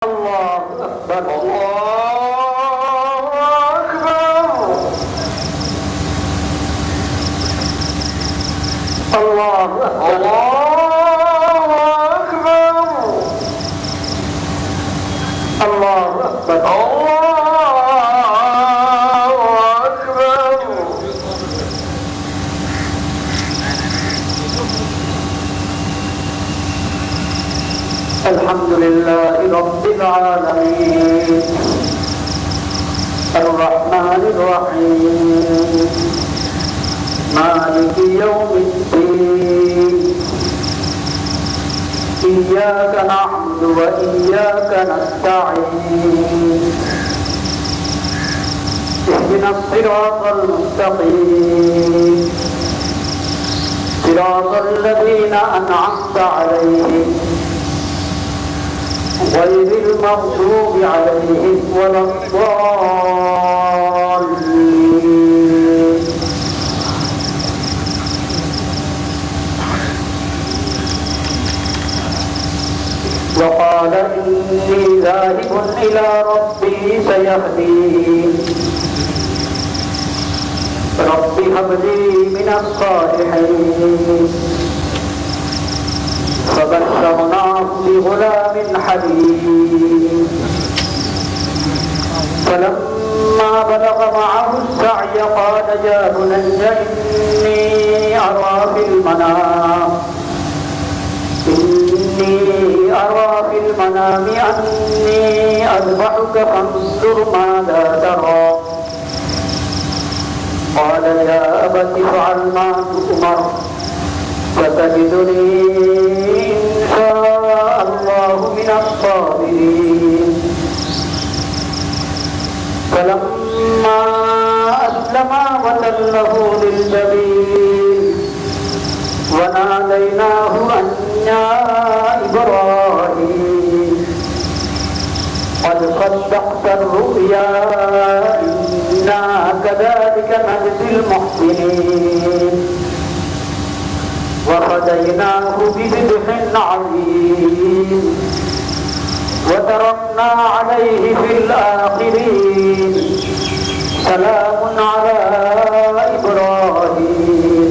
الله أكبر الله أكبر الله أكبر الله أكبر الحمد لله رب العالمين الرحمن الرحيم مالك يوم الدين إياك نعبد وإياك نستعين اهدنا الصراط المستقيم صراط الذين أنعمت عليهم غير المغضوب عليهم ولا الضالين وقال إني ذاهب إلى ربي سيهدين رب هب لي من الصالحين فبشرناه بغلام حليم فلما بلغ معه السعي قال يا بني إني أرى في المنام أني أذبحك فانظر ماذا ترى قال يا أبت افعل ما تؤمر فتجدني إن شاء الله من الصابرين فلما أسلما وتله للجبين وناديناه أن يا إبراهيم قد صدقت الرؤيا إنا كذلك نجزي المحسنين وفديناه بذبح عظيم وتركنا عليه في الآخرين سلام على إبراهيم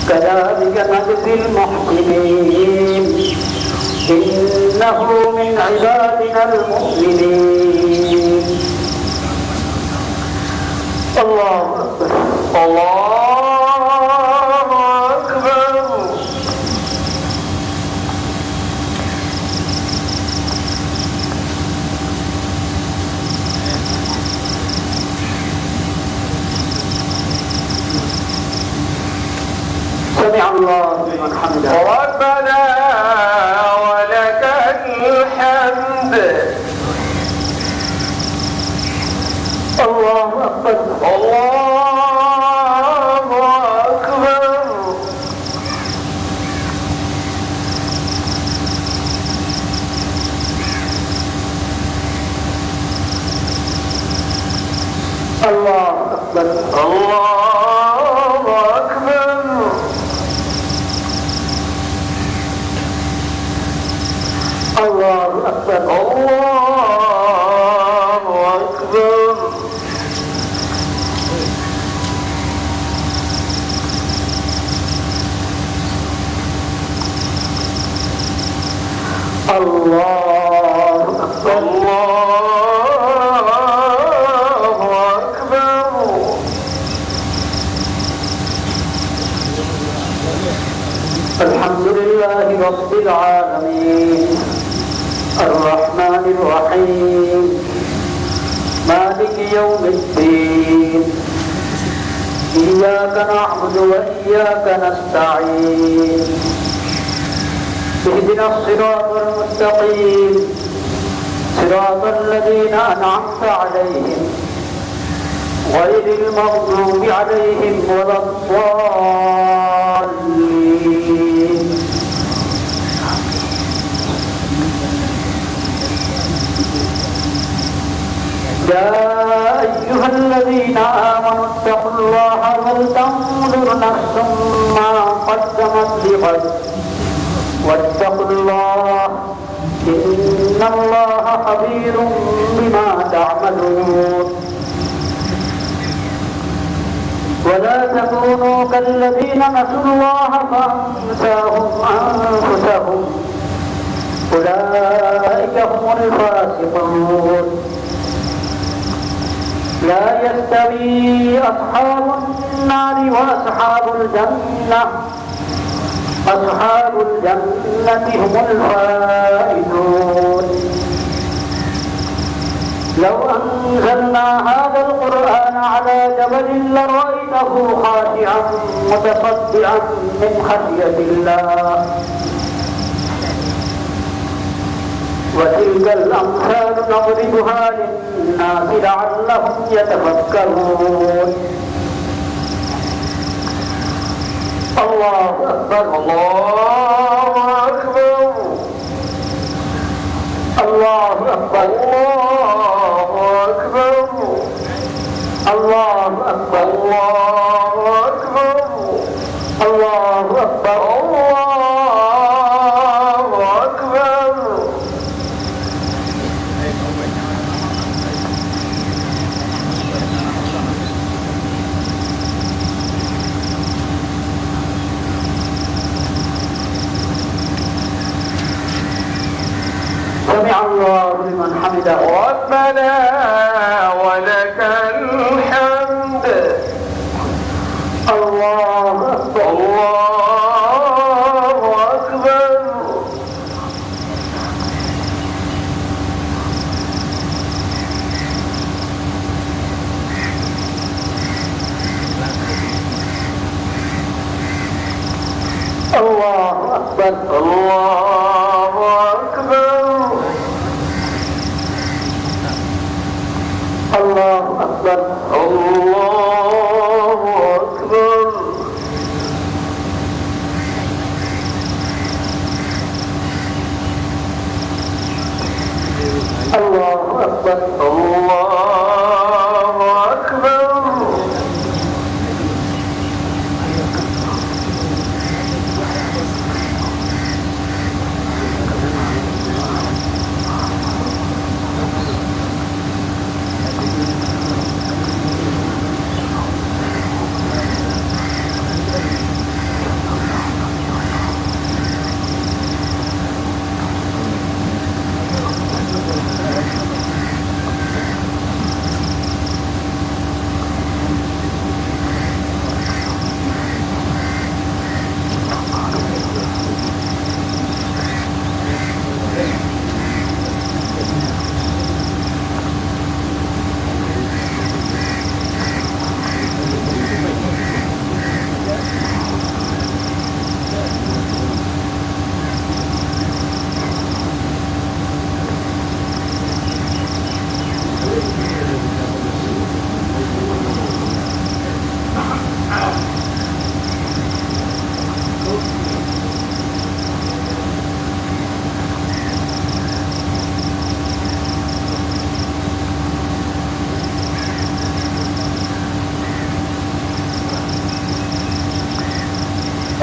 كذلك نجزي المحسنين إنه من عبادنا المؤمنين الله أكبر الله أكبر سمع الله لمن حمده ربنا ولك الحمد الله أكبر الله أكبر الله أكبر الله أكبر الله أكبر الله أكبر الله أكبر الله أكبر الحمد لله رب العالمين الرحمن الرحيم مالك يوم الدين إياك نعبد وإياك نستعين اهدنا الصراط المستقيم صراط الذين أنعمت عليهم غير المغضوب عليهم ولا الضالين يا أيها الذين آمنوا اتقوا الله ولتنظر نفس ما قدمت لغد واتقوا الله إن إن الله خبير بما تعملون ولا تكونوا كالذين نسوا الله فأنساهم أنفسهم أولئك هم الفاسقون لا يستوي أصحاب النار وأصحاب الجنة أصحاب الجنة هم الفائزون لو أنزلنا هذا القرآن على جبل لرأيته خاشعا متصدعا من خشية الله وتلك الأمثال نضربها للناس لعلهم يتفكرون الله أكبر الله أكبر الله أكبر الله أكبر الله أكبر الله الله أكبر أكبر الله أكبر سمع الله لمن حمده ربنا ولك الحمد الله أكبر الله أكبر الله أكبر الله أكبر الله أكبر الله أكبر الله أكبر الله أكبر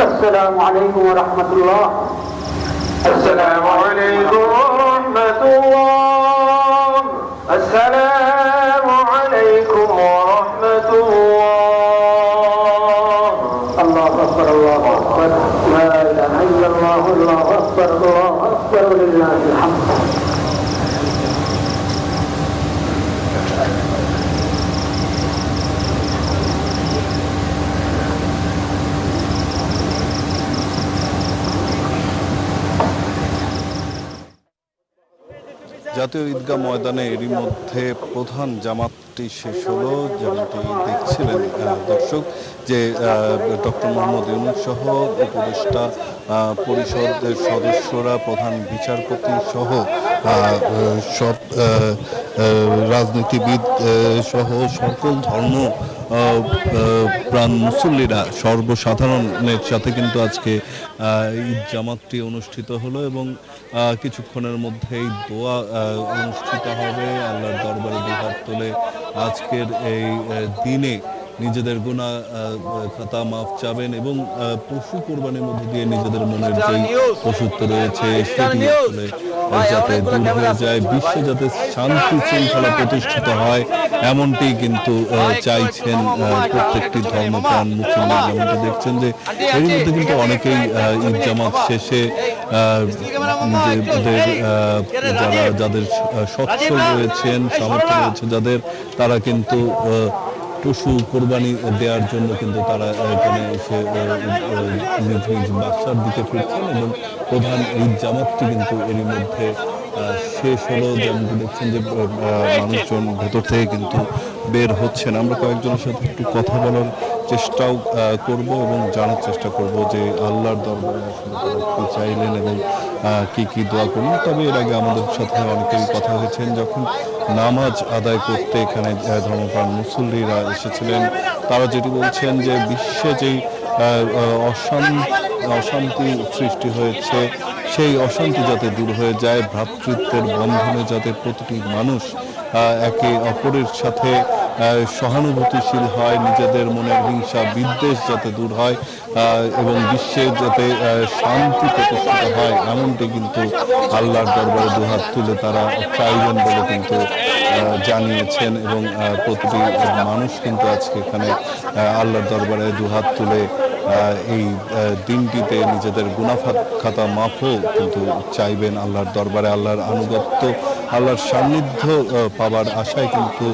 السلام عليكم ورحمة الله السلام عليكم ورحمة الله السلام عليكم ورحمة الله الله أكبر الله أكبر لا إله إلا الله الله أكبر الله أكبر ولله الحمد জাতীয় ঈদগাহ ময়দানে এরই মধ্যে প্রধান জামাতটি শেষ হলো। যেমনটি দেখছিলেন দর্শক যে ডক্টর মোহাম্মদ ইউনূস সহ উপদেষ্টা পরিষদের সদস্যরা, প্রধান বিচারপতি সহ সব রাজনীতিবিদ সহ সকল ধর্ম প্রাণ মুসল্লিরা, সর্বসাধারণের সাথে কিন্তু আজকে ঈদ জামাতটি অনুষ্ঠিত হলো এবং কিছুক্ষণের মধ্যেই দোয়া অনুষ্ঠিত হবে। আল্লাহর দরবারে দুহাত তুলে আজকের এই দিনে নিজেদের গুনাহ খাতা মাফ চাবেন এবং পশু কোরবানির মধ্যে দিয়ে নিজেদের মনের যেই পশুত্ব রয়েছে সেটি আসলে যাতে দূর হয়ে যায়, বিশ্বে যাতে শান্তি শৃঙ্খলা প্রতিষ্ঠিত হয়, এমনটি কিন্তু চাইছেন প্রত্যেকটি ধর্মপ্রাণ মুসলমান। যেমনটি দেখছেন যে এরই মধ্যে কিন্তু অনেকেই ঈদ জামাত শেষে যাদের সচ্ছল রয়েছেন, সামর্থ্য রয়েছে যাদের, তারা কিন্তু পশু কোরবানি দেওয়ার জন্য কিন্তু তারা এখানে এসে নিজ নিজ বাসার দিকে ফিরছেন এবং প্রধান ঈদ জামাতটি কিন্তু এরই মধ্যে শেষ হলো। যেমনটি দেখছেন যে মানুষজন ভেতর থেকে কিন্তু বের হচ্ছেন। আমরা কয়েকজনের সাথে একটু কথা বলার চেষ্টাও করব এবং জানার চেষ্টা করব যে আল্লাহর দরবারে আসলে তারা কি চাইলেন এবং কি কি দোয়া করলেন। তবে এর আগে আমাদের সাথে অনেকেই কথা হয়েছেন যখন নামাজ আদায় করতে এখানে ধর্মপ্রাণ মুসল্লিরা এসেছিলেন, তারা যেটি বলছেন যে বিশ্বে যেই অশান্তি সৃষ্টি হয়েছে, সেই অশান্তি যাতে দূর হয়ে যায়, ভ্রাতৃত্বের বন্ধনে যাতে প্রতিটি মানুষ একে অপরের সাথে সহানুভূতিশীল হয়, নিজেদের মনের হিংসা বিদ্বেষ যাতে দূর হয় এবং বিশ্বে যাতে শান্তি প্রতিষ্ঠিত হয়, এমনটি কিন্তু আল্লাহর দরবারে দুহাত তুলে তারা চাইবেন বলে কিন্তু জানিয়েছেন। এবং প্রতিটি মানুষ কিন্তু আজকে এখানে আল্লাহর দরবারে দুহাত তুলে এই দিনটিতে নিজেদের গুনাহ খাতা মাফও কিন্তু চাইবেন আল্লাহর দরবারে। আল্লাহর আনুগত্য, আল্লাহর সান্নিধ্য পাবার আশায় কিন্তু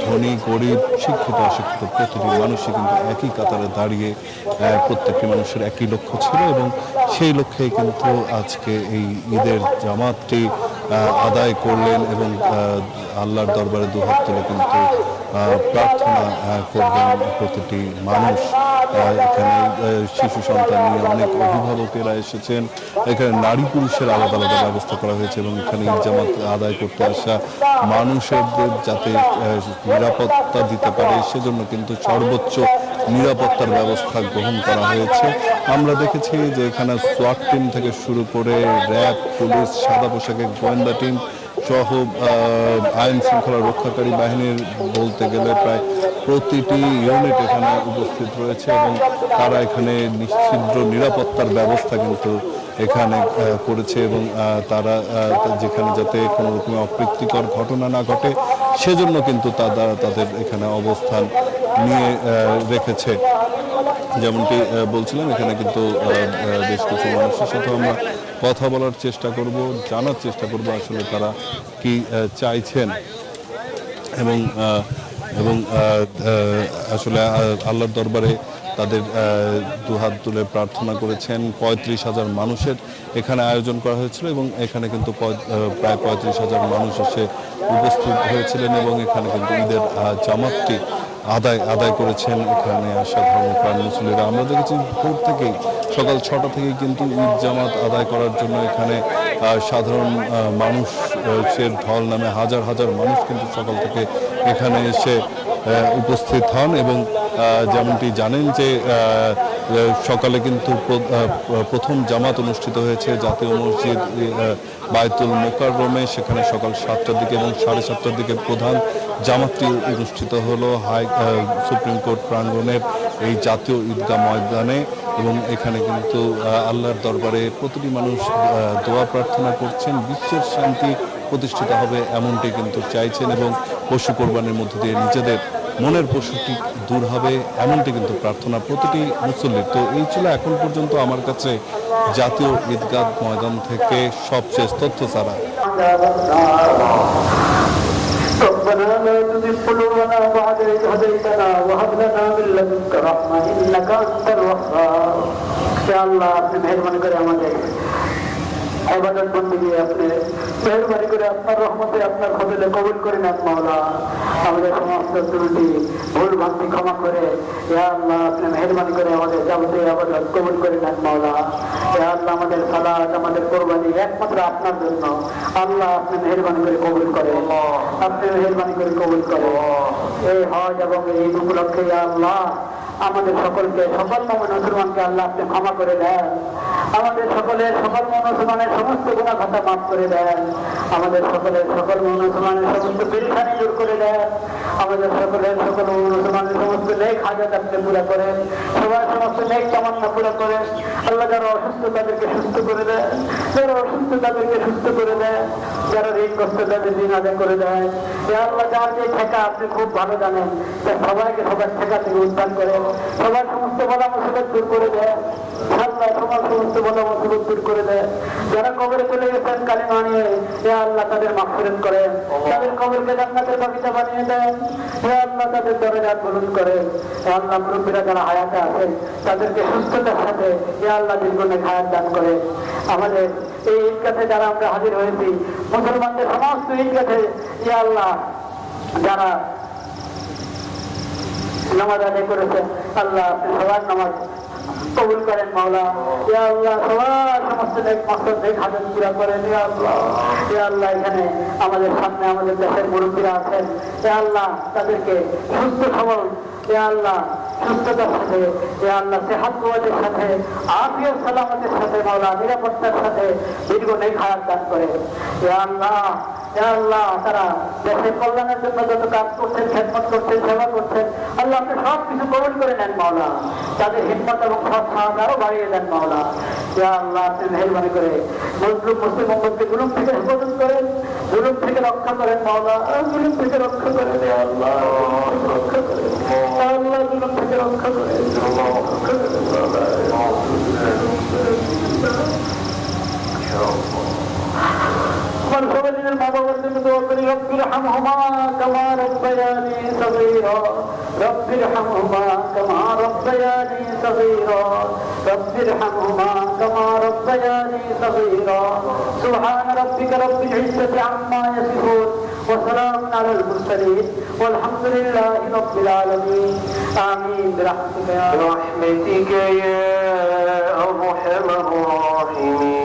ধনী গরিব শিক্ষিত অশিক্ষিত প্রতিটি মানুষই কিন্তু একই কাতারে দাঁড়িয়ে প্রত্যেকটি মানুষের একই লক্ষ্য ছিল এবং সেই লক্ষ্যে কিন্তু আজকে এই ঈদের জামাতটি আদায় করলেন এবং আল্লাহর দরবারে দুহাত তুলে কিন্তু প্রার্থনা করবেন প্রতিটি মানুষ। এখানে শিশু সন্তান নিয়ে অনেক অভিভাবকেরা এসেছেন, এখানে নারী পুরুষের আলাদা আলাদা ব্যবস্থা করা হয়েছে এবং এখানে ঈদ জামাত আদায় করতে আসা মানুষের যাতে নিরাপত্তা দিতে পারে সেজন্য কিন্তু সর্বোচ্চ নিরাপত্তার ব্যবস্থা গ্রহণ করা হয়েছে। আমরা দেখেছি যে এখানে সোয়াট টিম থেকে শুরু করে র্যাব, পুলিশ, সাদা পোশাকের গোয়েন্দা টিম সহ আইন শৃঙ্খলা রক্ষাকারী বাহিনীর বলতে গেলে প্রায় প্রতিটি ইউনিট এখানে উপস্থিত রয়েছে এবং তারা এখানে নিশ্চিদ্র নিরাপত্তার ব্যবস্থা কিন্তু এখানে করেছে এবং তারা যেখানে যাতে কোনো রকমের অপ্রীতিকর ঘটনা না ঘটে সেজন্য কিন্তু তাদের এখানে অবস্থান নিয়ে রেখেছে। যেমনটি বলছিলাম, এখানে কিন্তু বেশ কিছু মানুষের সাথে আমরা কথা বলার চেষ্টা করব, জানার চেষ্টা করব আসলে তারা কি চাইছেন এবং আসলে আল্লাহর দরবারে তাদের দুহাত তুলে প্রার্থনা করেছেন। 35,000 মানুষের এখানে আয়োজন করা হয়েছিল এবং এখানে কিন্তু প্রায় 35,000 মানুষ এসে উপস্থিত হয়েছিলেন এবং এখানে কিন্তু ঈদের জামাতটি আদায় করেছেন এখানে আসা ধর্মপ্রাণ মুসলিমরা। আমরা দেখেছি ভোর থেকেই সকাল 6টা থেকেই কিন্তু ঈদ জামাত আদায় করার জন্য এখানে সাধারণ মানুষের ঢল নামে হাজার হাজার মানুষ কিন্তু সকাল থেকে এখানে এসে উপস্থিত হন এবং যেমনটি জানেন যে সকালে কিন্তু প্রথম জামাত অনুষ্ঠিত হয়েছে জাতীয় মসজিদ বায়তুল মোকাররমে, সেখানে সকাল 7টার দিকে এবং 7:30টার দিকে প্রধান জামাতটি অনুষ্ঠিত হলো সুপ্রিম কোর্ট প্রাঙ্গণের এই জাতীয় ঈদগাহ ময়দানে এবং এখানে কিন্তু আল্লাহর দরবারে প্রতিটি মানুষ দোয়া প্রার্থনা করছেন, বিশ্বের শান্তি প্রতিষ্ঠিত হবে এমনটি কিন্তু চাইছেন এবং পশু কোরবানির মধ্য দিয়ে নিজেদের মনের পশুটি দূর হবে এমনটি কিন্তু প্রার্থনা প্রতিটি মুসল্লির। তো এই ছিল এখন পর্যন্ত আমার কাছে জাতীয় ঈদগাহ ময়দান থেকে সবশেষ তথ্য ছাড়া। ربنا لا تزغ قلوبنا بعد إذ هديتنا وهب لنا من لدنك رحمة إنك أنت الوهاب। يا الله আপনি মেহেরবানি করে আমাদের ইবাদত বندگی আপনি মেহেরবানি করে আপনার রহমতে আপনার ফজলে কবুল করে নেন মাওলা। আমাদের সমস্ত ত্রুটি ভুল ভ্রান্তি ক্ষমা করে ইয়া আল্লাহ আপনি মেহেরবানি করে আমাদের যাবতীয় ইবাদত কবুল করে নেন মাওলা। ইয়া আল্লাহ আমাদের সালাত আমাদের কুরবানি একমাত্র আপনার জন্য। আল্লাহ আপনি মেহেরবানি করে কবুল করেন, আপনি মেহেরবানি করে কবুল করেন। এই হজ এবং এই উপলক্ষে ইয়া আল্লাহ আমাদের সকলকে সকল মুমিন মুসলমানকে আল্লাহ আপনি ক্ষমা করে দেন। আমাদের সকলের সকল মুসলমানের সমস্ত গুনাহ খাতা মাফ করে দেন, আমাদের সকলের সকল মুসলমানের সমস্ত পেরেশানি দূর করে দেন, আমাদের সকলের সকল মুসলমানের সমস্ত নেক হাজাত আপনি পুরা করেন, সবার সমস্ত নেক তামান্না পুরা করেন। আল্লাহ যারা অসুস্থ তাদেরকে সুস্থ করে দেন, যারা অসুস্থ তাদেরকে সুস্থ করে দেন, যারা ঋণগ্রস্ত তাদের ঋণ আদায় করে দেয়। আল্লাহ যার যে ঠেকা আপনি খুব ভালো জানেন, সবাইকে সবার ঠেকা থেকে উদ্ধার করে, সবার সমস্ত বলা মুসিবত দূর করে দেয়। আল্লাহ সবার সমস্ত বলা মুসিবত দূর করে দেয়। যারা কবরে চলে গেছেন কালিমা নিয়ে, আল্লাহ তাদের মাগফিরাত করেন, তাদের কবরকে জান্নাতের বাগিচা বানিয়ে দেন। আল্লাহ তাদের দরজাত বুলন্দ করেন। আল্লাহ মুরব্বীরা যারা হায়াতে আছেন তাদেরকে সুস্থতার সাথে আল্লাহ দীর্ঘনেক হায়াত দান করে। আমাদের এই ঈদগাহে যারা আমরা হাজির হয়েছি, মুসলমানদের সমস্ত ঈদগাহে আল্লাহ যারা নামাজ আদায় করেছেন, আল্লাহ আপনি সবার নামাজ কবুল করেন মাওলা। ইয়া আল্লাহ সবার সমস্ত নেক মাকসাদ নেক হাজাত পুরা করেন। ইয়া আল্লাহ, ইয়া আল্লাহ এখানে আমাদের সামনে আমাদের দেশের মুরব্বীরা আছেন, ইয়া আল্লাহ তাদেরকে সুস্থ সবল, ইয়া আল্লাহ সুস্থতার সাথে, ইয়া আল্লাহ সেহাত কুওয়াতের সাথে, আফিয়ত সালামতের সাথে মাওলা, নিরাপত্তার সাথে দীর্ঘ নেক হায়াত দান করে। ইয়া আল্লাহ, ইয়া আল্লাহ তারা দেশের কল্যাণের জন্য যত কাজ করছেন, খেদমত করছেন, সেবা করছেন, আল্লাহ আপনি সব কিছু কবুল করে নেন মাওলা। তাদের হিম্মত এবং সৎ সাহস আরো বাড়িয়ে দেন মাওলা। ইয়া আল্লাহ আপনি মেহেরবানি করে মুসলিম উম্মতকে জুলুম থেকে হেফাজত করেন, জুলুম থেকে রক্ষা করেন মাওলা, জুলুম থেকে রক্ষা করেন। ইয়া আল্লাহ রক্ষা করেন, ইয়া আল্লাহ জুলুম থেকে রক্ষা করেন, রক্ষা করেন মাওলা। مرحبا للماما والدمد وقل رب ارحمهما كما ربياني صغيرا، رب ارحمهما كما ربياني صغيرا، رب ارحمهما كما ربياني صغيرا، سبحان ربك رب العزة عما يصفون وسلام على المرسلين والحمد لله رب العالمين آمين برحمتك يا أرحم الراحمين.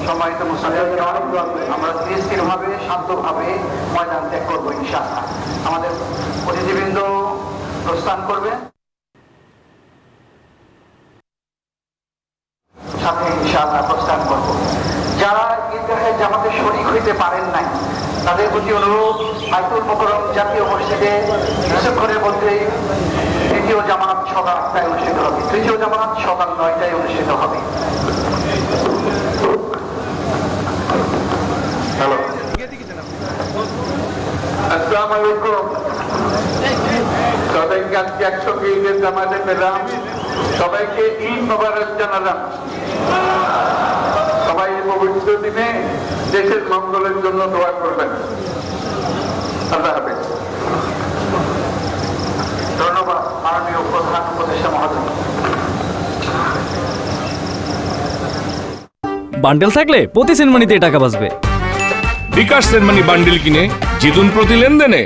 সম্মানিত মুসলিম, আমরা স্থিরভাবে শান্তভাবে ময়দান ত্যাগ করবো ইনশাআল্লাহ। আমাদের অতিথিবৃন্দ প্রস্থান করবে, সাথে ইনশাআল্লাহ প্রস্থান করব। যারা ঈদগাহে জামাতে শরীক হইতে পারেন নাই তাদের প্রতি অনুরোধ, বাইতুল মুকাররম জাতীয় মসজিদে কিছুক্ষণের মধ্যেই দ্বিতীয় জামাত সকাল 8টায় অনুষ্ঠিত হবে, তৃতীয় জামাত সকাল 9টায় অনুষ্ঠিত হবে। হ্যালো, আসসালামু আলাইকুম। সবাইকে আজকে একসঙ্গে ঈদের জামাতে পেলাম, সবাইকে ঈদ মোবারক জানালাম। সবাই এই পবিত্র দিনে দেশের মঙ্গলের জন্য দোয়া করবেন। আল্লাহ হাফেজ। ধন্যবাদ মাননীয় প্রধান উপদেষ্টা মহোদয়। বান্ডেল থাকলে প্রতি সেনমানিতে টাকা বাঁচবে। বিকাশ সেনমানি বান্ডিল কিনে জিতুন প্রতি লেনদেনে।